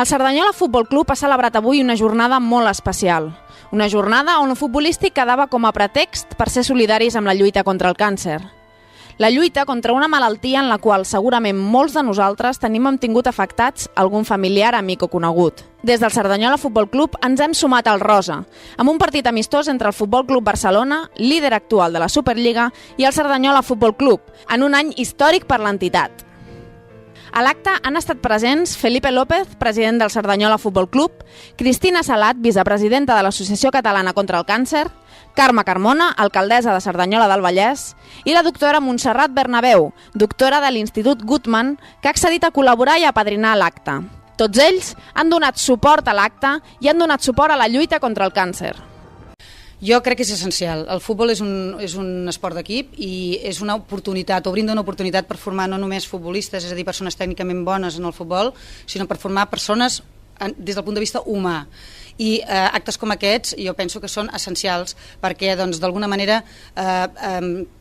El Cerdanyola Futbol Club ha celebrat avui una jornada molt especial. Una jornada on el futbolístic quedava com a pretext per ser solidaris amb la lluita contra el càncer. La lluita contra una malaltia en la qual segurament molts de nosaltres tenim tingut afectats algun familiar, amic o conegut. Des del Cerdanyola Futbol Club ens hem sumat al rosa, amb un partit amistós entre el Futbol Club Barcelona, líder actual de la Superliga, i el Cerdanyola Futbol Club, en un any històric per l'entitat. A l'acte han estat presents Felipe López, president del Cerdanyola Futbol Club, Cristina Salat, vicepresidenta de l'Associació Catalana contra el Càncer, Carme Carmona, alcaldessa de Cerdanyola del Vallès, i la doctora Montserrat Bernabeu, doctora de l'Institut Guttmann, que ha accedit a col·laborar i a apadrinar l'acte. Tots ells han donat suport a l'acte i han donat suport a la lluita contra el càncer. Jo crec que és essencial. El futbol és un esport d'equip i és una oportunitat, o brinda una oportunitat per formar no només futbolistes, és a dir, persones tècnicament bones en el futbol, sinó per formar persones des del punt de vista humà. I actes com aquests jo penso que són essencials perquè d'alguna manera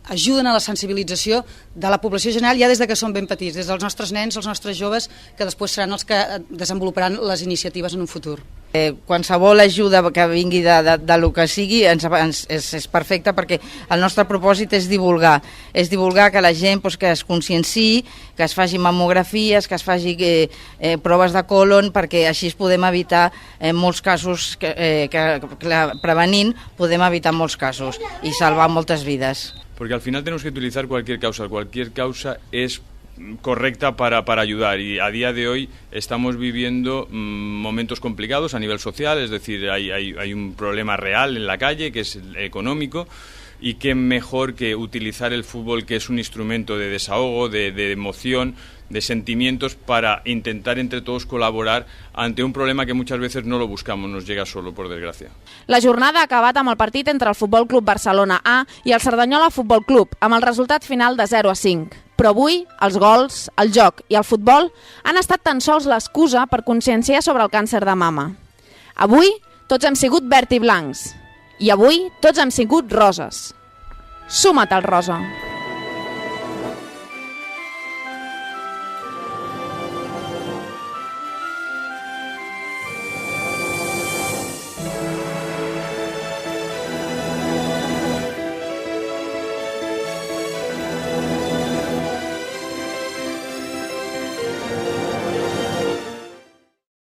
ajuden a la sensibilització de la població general ja des que són ben petits, des dels nostres nens, els nostres joves, que després seran els que desenvoluparan les iniciatives en un futur. Qualsevol ajuda que vingui de lo que sigui és perfecta perquè el nostre propòsit és divulgar que la gent que es conscienciï, que es faci mamografies, que es faci proves de còlon, perquè així es podem evitar molts casos, prevenint podem evitar molts casos i salvar moltes vides. Porque al final tenemos que utilizar cualquier causa es correcta para ayudar, y a día de hoy estamos viviendo momentos complicados a nivel social, es decir, hay un problema real en la calle que es económico, y qué mejor que utilizar el fútbol, que es un instrumento de desahogo, de emoción, de sentimientos, para intentar entre todos colaborar ante un problema que muchas veces no lo buscamos, nos llega solo, por desgràcia. La jornada ha acabat amb el partit entre el Futbol Club Barcelona A i el Cerdanyola Futbol Club, amb el resultat final de 0-5. Però avui, els gols, el joc i el futbol han estat tan sols l'excusa per conscienciar sobre el càncer de mama. Avui, tots hem sigut verd i blancs. I avui, tots hem sigut roses. Suma't al rosa.